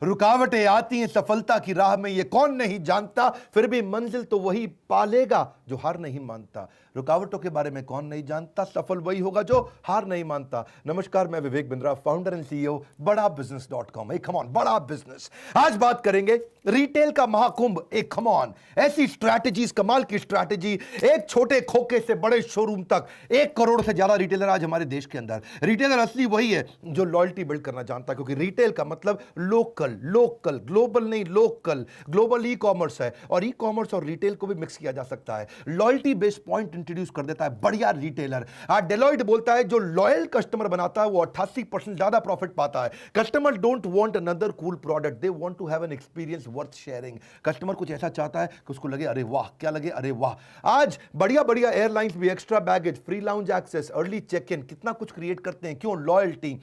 रुकावटें आती हैं सफलता की राह में, ये कौन नहीं जानता, फिर भी मंजिल तो वही पालेगा जो हार नहीं मानता। रुकावटों के बारे में कौन नहीं जानता, सफल वही होगा जो हार नहीं मानता। नमस्कार, मैं Vivek Bindra, founder and CEO बड़ा बिजनेस.com। एक कम ऑन बड़ा बिजनेस। आज बात करेंगे रिटेल का महाकुंभ। एक कम ऑन ऐसी स्ट्रैटेजीज, कमाल की स्ट्रैटेजी, एक छोटे खोखे से बड़े शोरूम तक 1 करोड़ से ज्यादा रिटेलर आज हमारे देश के अंदर। रिटेलर असली वही है जो लॉयल्टी बिल्ड करना जानता है, क्योंकि रिटेल का मतलब लोकल, लोकल, ग्लोबल नहीं, लोकल। ग्लोबल ई कॉमर्स है और ई कॉमर्स और रिटेल को भी मिक्स किया जा सकता है। लॉयल्टी बेस्ड पॉइंट इंट्रोड्यूस कर देता है बढ़िया रिटेलर। आज डेलॉयट बोलता है जो लॉयल कस्टमर बनाता है वो 88% ज्यादा प्रॉफिट पाता है। Customer don't want another cool product, they want to have an experience worth sharing. Customer कुछ ऐसा चाहता है कि उसको लगे अरे वाह, क्या लगे अरे वाह। आज बढ़िया बढ़िया एयरलाइंस भी extra baggage, free lounge access, early check in, कितना कुछ क्रिएट करते हैं। क्यों? लॉयल्टी।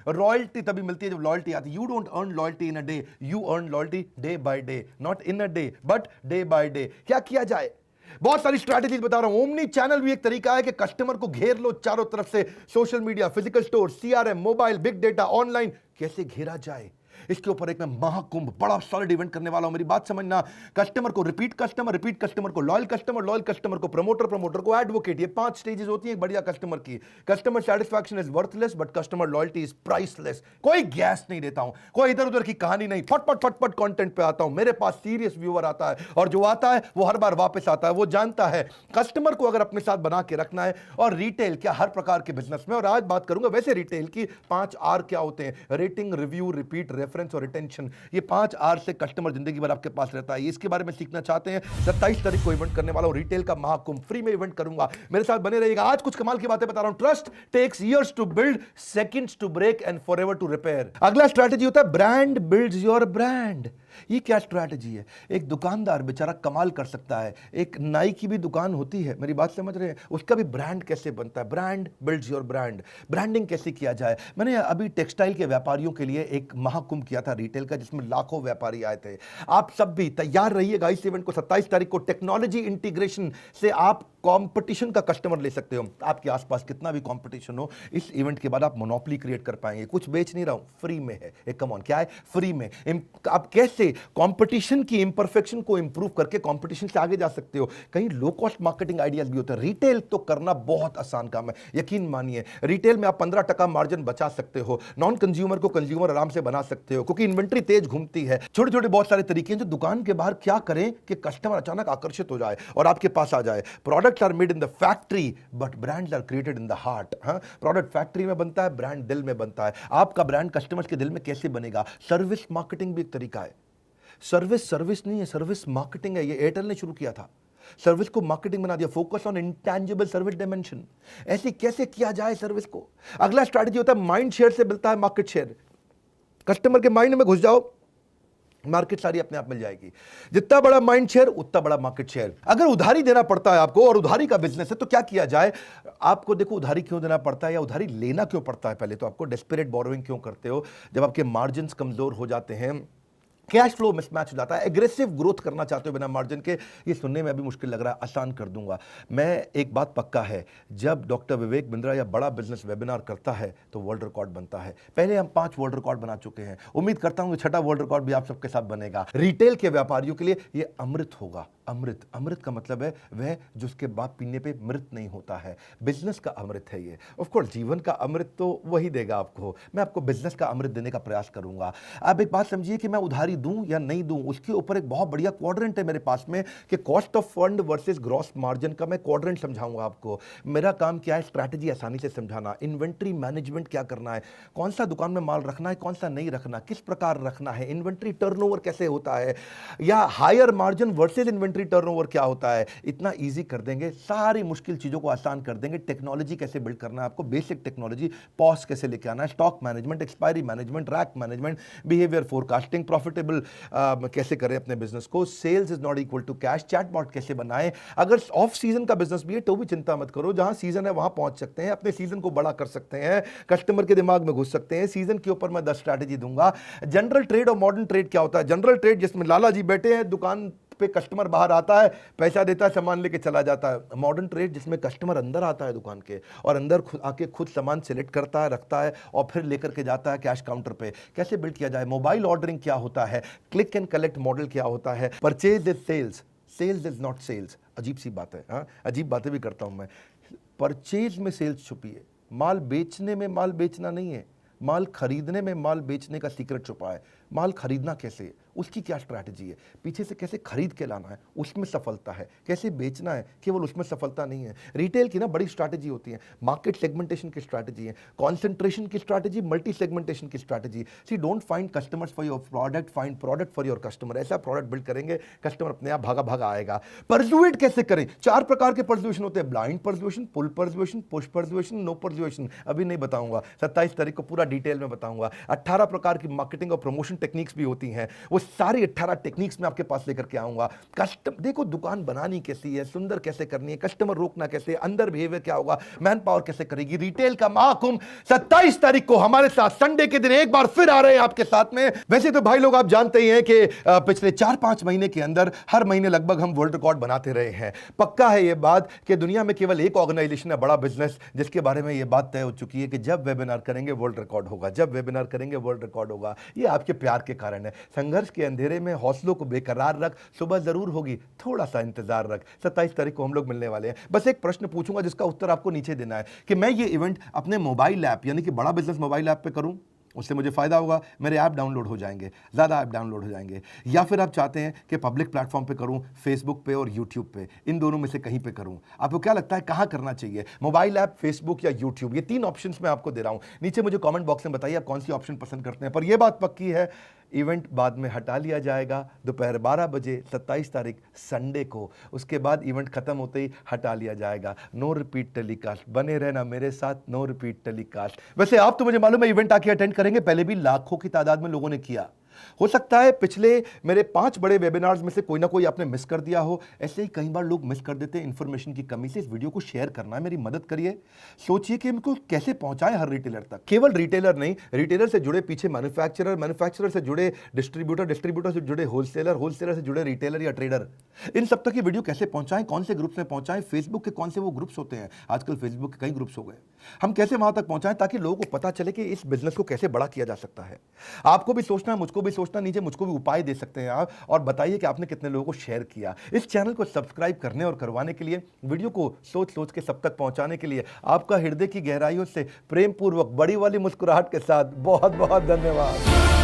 रॉयल्टी तभी मिलती है जब लॉयल्टी आती है। You don't earn loyalty in a day, you earn loyalty day by day, not in a day but day by day। क्या किया जाए? बहुत सारी स्ट्रैटेजीज बता रहा हूं। ओमनी चैनल भी एक तरीका है कि कस्टमर को घेर लो चारों तरफ से। Social media, physical store, CRM, mobile, big data, online, कैसे घेरा जाए इसके ऊपर एक मैं महाकुंभ, बड़ा सॉलिड इवेंट करने वाला हूं। मेरी बात समझना। कस्टमर को रिपीट कस्टमर, रिपीट कस्टमर को लॉयल कस्टमर, लॉयल कस्टमर को प्रमोटर, प्रमोटर को एडवोकेट। ये 5 स्टेजेस होती है एक बढ़िया कस्टमर की। Customer satisfaction is worthless but customer loyalty is priceless. कोई गैस नहीं देता हूं, कोई इधर उधर की कहानी नहीं, फटफट फटफट कंटेंट पे आता हूं। मेरे पास सीरियस व्यूअर आता है और जो आता है वो हर बार वापस आता है। वो जानता है कस्टमर को अगर अपने साथ बना के रखना है। और रिटेल क्या, हर प्रकार के बिजनेस में। और आज बात करूंगा वैसे रिटेल की 5 आर क्या होते हैं। रेटिंग, रिव्यू, रिपीट, रेफरेंस और रिटेंशन। ये 5 आर से कस्टमर जिंदगी भर आपके पास रहता है। इसके बारे में सीखना चाहते हैं, 27 तारीख को इवेंट करने वाला हूं, रिटेल का महाकुंभ। फ्री में इवेंट करूंगा, मेरे साथ बने रहिएगा। आज कुछ कमाल की बातें बता रहा हूं। Trust takes years to build, seconds to break and forever to repair. अगला स्ट्रैटेजी होता है ब्रांड बिल्ड्स योर ब्रांड। ये क्या स्ट्रैटेजी है? एक दुकानदार बेचारा कमाल कर सकता है। एक नाई की भी दुकान होती है, मेरी बात समझ रहे हैं, उसका भी ब्रांड कैसे बनता है। Brand builds your brand. Branding कैसे किया जाए। मैंने अभी टेक्सटाइल के व्यापारियों के लिए एक महाकुंभ किया था रिटेल का, जिसमें लाखों व्यापारी आए थे। आप सब भी तैयार रहिएगा इस इवेंट को। 27 तारीख को टेक्नोलॉजी इंटीग्रेशन से आप कंपटीशन का कस्टमर ले सकते हो। आपके आसपास कितना भी कंपटीशन हो, इस इवेंट के बाद आप मोनोपोली क्रिएट कर पाएंगे। कुछ बेच नहीं रहा हूं, फ्री में है। एक कम ऑन, क्या है? फ्री में। आप कैसे कंपटीशन की इंपरफेक्शन को इंप्रूव करके कंपटीशन से आगे जा सकते हो। कहीं लो कॉस्ट मार्केटिंग आइडियाज भी होते हैं। रिटेल तो करना बहुत आसान काम है, यकीन मानिए। रिटेल में आप 15% मार्जिन बचा सकते हो। नॉन कंज्यूमर को कंज्यूमर आराम से बना सकते हो, क्योंकि इन्वेंट्री तेज घूमती है। छोटे छोटे बहुत सारे तरीके हैं जो दुकान के बाहर क्या करें कि कस्टमर अचानक आकर्षित हो जाए और आपके पास आ जाए। Products are made in the factory but brands are created in the heart. Product factory में बनता है, ब्रांड दिल में बनता है। आपका ब्रांड कस्टमर्स के दिल में कैसे बनेगा? सर्विस मार्केटिंग भी एक तरीका है। सर्विस नहीं है, सर्विस मार्केटिंग है। ये एयरटेल ने शुरू किया था, सर्विस को मार्केटिंग बना दिया। Focus on intangible service dimension. ऐसे कैसे किया जाए सर्विस को? अगला स्ट्रैटेजी होता है माइंड शेयर से मिलता है मार्केट शेयर। कस्टमर के माइंड में घुस जाओ, मार्केट सारी अपने आप मिल जाएगी। जितना बड़ा माइंड शेयर उतना बड़ा मार्केट शेयर। अगर उधारी देना पड़ता है आपको और उधारी का बिजनेस है तो क्या किया जाए? आपको देखो, उधारी क्यों देना पड़ता है या उधारी लेना क्यों पड़ता है? पहले तो आपको डेस्परेट बोरोइंग क्यों करते हो? जब आपके मार्जिन कमजोर हो जाते हैं, कैश फ्लो मिसमैच हो जाता है, एग्रेसिव ग्रोथ करना चाहते हो बिना मार्जिन के। ये सुनने में अभी मुश्किल लग रहा है, आसान कर दूंगा मैं। एक बात पक्का है, जब डॉक्टर विवेक बिंद्रा या बड़ा बिजनेस वेबिनार करता है तो वर्ल्ड रिकॉर्ड बनता है। पहले हम 5 वर्ल्ड रिकॉर्ड बना चुके हैं, उम्मीद करता हूं कि 6ठा वर्ल्ड रिकॉर्ड भी आप सबके साथ बनेगा। रिटेल के व्यापारियों के लिए ये अमृत होगा। अमृत, अमृत का मतलब है वह जो उसके बाद पीने पे मृत नहीं होता है। बिजनेस का अमृत है ये। ऑफ कोर्स जीवन का अमृत तो वही देगा आपको। मैं आपको बिजनेस का अमृत देने का प्रयास करूंगा। आप एक बात समझिए कि मैं उधारी दूं या नहीं दूं, उसके ऊपर एक बहुत बढ़िया क्वाड्रेंट है मेरे पास में कि cost of fund versus gross margin का मैं क्वाड्रेंट समझाऊंगा आपको। मेरा काम क्या है? स्ट्रैटेजी आसानी से समझाना। इन्वेंट्री मैनेजमेंट क्या करना है, कौन सा दुकान में माल रखना है, कौन सा नहीं रखना, किस प्रकार रखना है, इन्वेंट्री टर्नओवर कैसे होता है, या higher margin versus inventory turnover क्या होता है। इतना इजी कर देंगे, सारी मुश्किल चीजों को आसान कर देंगे। टेक्नोलॉजी कैसे बिल्ड करना है आपको, बेसिक टेक्नोलॉजी, पॉस कैसे लेके आना है, stock management, expiry management, rack management, behaviour forecasting, profitable कैसे करें अपने बिजनेस को, sales is not equal to cash, chatbot कैसे बनाएं। अगर ऑफ सीजन का बिजनेस भी है तो भी चिंता मत करो, जहां सीजन है वहां पहुंच सकते हैं, अपने सीजन को बड़ा कर सकते हैं, कस्टमर के दिमाग में घुस सकते हैं। सीजन के ऊपर मैं 10 स्ट्रैटेजी दूंगा। जनरल ट्रेड और मॉडर्न ट्रेड क्या होता है? जनरल ट्रेड जिसमें लाला जी बैठे हैं दुकान पे कस्टमर बाहर आता है, पैसा देता है, सामान लेके चला जाता है। मॉडर्न ट्रेड जिसमें कस्टमर अंदर आता है दुकान के और अंदर आके खुद सामान सिलेक्ट करता है, रखता है और फिर लेकर के जाता है कैश काउंटर पे। कैसे बिल्ड किया जाए? मोबाइल ऑर्डरिंग क्या होता है? क्लिक एंड कलेक्ट मॉडल क्या होता है? Purchase is sales, sales is not sales. अजीब सी बात है, हाँ, अजीब बातें भी करता हूं मैं। परचेज में सेल्स छुपी है, माल बेचने में माल बेचना नहीं है, माल खरीदने में माल बेचने का सीक्रेट छुपा है। माल खरीदना कैसे है, उसकी क्या स्ट्रैटेजी है, पीछे से कैसे खरीद के लाना है, उसमें सफलता है। कैसे बेचना है, केवल उसमें सफलता नहीं है। रिटेल की ना बड़ी स्ट्रैटेजी होती है, मार्केट सेगमेंटेशन की स्ट्रैटेजी है, कॉन्सेंट्रेशन की स्ट्रैटेजी, मल्टी सेगमेंटेशन की strategy. See don't find customers for your product, find product for your customer. ऐसा प्रोडक्ट बिल्ड करेंगे कस्टमर अपने आप भागा भागा आएगा। परसुएट कैसे करें? 4 प्रकार के परसुएशन होते हैं, blind persuasion, pull persuasion, push persuasion, no persuasion. अभी नहीं बताऊंगा, 27 तारीख को पूरा डिटेल में बताऊंगा। 18 प्रकार की मार्केटिंग और प्रमोशन टेक्निक्स भी होती हैं, वो सारी 18 टेक्निक्स में आपके पास लेकर के आऊंगा। देखो दुकान बनानी कैसी है, सुंदर कैसे करनी है, कस्टमर रोकना कैसे, अंदर बिहेवियर क्या होगा, मैन पावर कैसे करेगी। रिटेल का महाकुंभ 27 तारीख को हमारे साथ संडे के दिन एक बार फिर आ रहे हैं आपके साथ में। वैसे तो भाई लोग आप जानते ही हैं कि पिछले 4-5 महीने के अंदर हर महीने लगभग हम वर्ल्ड रिकॉर्ड बनाते रहे हैं। पक्का है ये बात कि दुनिया में केवल एक ऑर्गेनाइजेशन है, बड़ा बिजनेस, जिसके बारे में ये बात तय हो चुकी है कि जब वेबिनार करेंगे वर्ल्ड रिकॉर्ड होगा, जब वेबिनार करेंगे वर्ल्ड रिकॉर्ड होगा। ये आपके प्यार के कारण है। संघर्ष के अंधेरे में हौसलों को बेकरार रख, सुबह जरूर होगी, थोड़ा सा इंतजार रख। 27 तारीख को हम लोग मिलने वाले हैं। बस एक प्रश्न पूछूंगा जिसका उत्तर आपको नीचे देना है कि मैं ये इवेंट अपने मोबाइल ऐप यानी कि बड़ा बिजनेस मोबाइल ऐप पे करूं, उससे मुझे फायदा होगा, मेरे ऐप डाउनलोड हो जाएंगे, ज़्यादा ऐप डाउनलोड हो जाएंगे, या फिर आप चाहते हैं कि पब्लिक प्लेटफॉर्म पे करूं, फेसबुक पे और यूट्यूब पे, इन दोनों में से कहीं पे करूं? आपको क्या लगता है कहां करना चाहिए? मोबाइल ऐप, फेसबुक या यूट्यूब? ये 3 ऑप्शंस मैं आपको दे रहा हूं। नीचे मुझे कमेंट बॉक्स में बताइए आप कौन सी ऑप्शन पसंद करते हैं। पर यह बात पक्की है, इवेंट बाद में हटा लिया जाएगा दोपहर 12 बजे 27 तारीख संडे को। उसके बाद इवेंट खत्म होते ही हटा लिया जाएगा। No repeat telecast. बने रहना मेरे साथ, नो रिपीट टेलीकास्ट। वैसे आप तो मुझे मालूम है इवेंट आके अटेंड करेंगे, पहले भी लाखों की तादाद में लोगों ने किया। हो सकता है पिछले मेरे 5 बड़े वेबिनार्स में से कोई ना कोई आपने मिस कर दिया हो। ऐसे ही कई बार लोग मिस कर देते हैं इंफॉर्मेशन की कमी से। इस वीडियो को शेयर करना है, मेरी मदद करिए। सोचिए कि इनको कैसे पहुंचाएं हर रिटेलर तक। केवल रिटेलर नहीं, रिटेलर से जुड़े पीछे मैन्युफैक्चरर, मैन्युफैक्चरर से जुड़े डिस्ट्रीब्यूटर, डिस्ट्रीब्यूटर से जुड़े होलसेलर, होलसेलर से जुड़े रिटेलर या ट्रेडर। इन सब तक ये वीडियो कैसे पहुंचाएं, कौन से ग्रुप्स में पहुंचाएं, फेसबुक के कौन से वो ग्रुप्स होते हैं, आजकल फेसबुक के कई ग्रुप्स हो गए, हम कैसे वहां तक पहुंचाएं ताकि लोगों को पता चले कि इस बिजनेस को कैसे बड़ा किया जा सकता है। आपको भी सोचना है, मुझको भी सोचना, नीचे मुझको भी उपाय दे सकते हैं आप, और बताइए कि आपने कितने लोगों को शेयर किया। इस चैनल को सब्सक्राइब करने और करवाने के लिए, वीडियो को सोच सोच के सब तक पहुंचाने के लिए आपका हृदय की गहराइयों से प्रेम पूर्वक बड़ी वाली मुस्कुराहट के साथ बहुत बहुत धन्यवाद।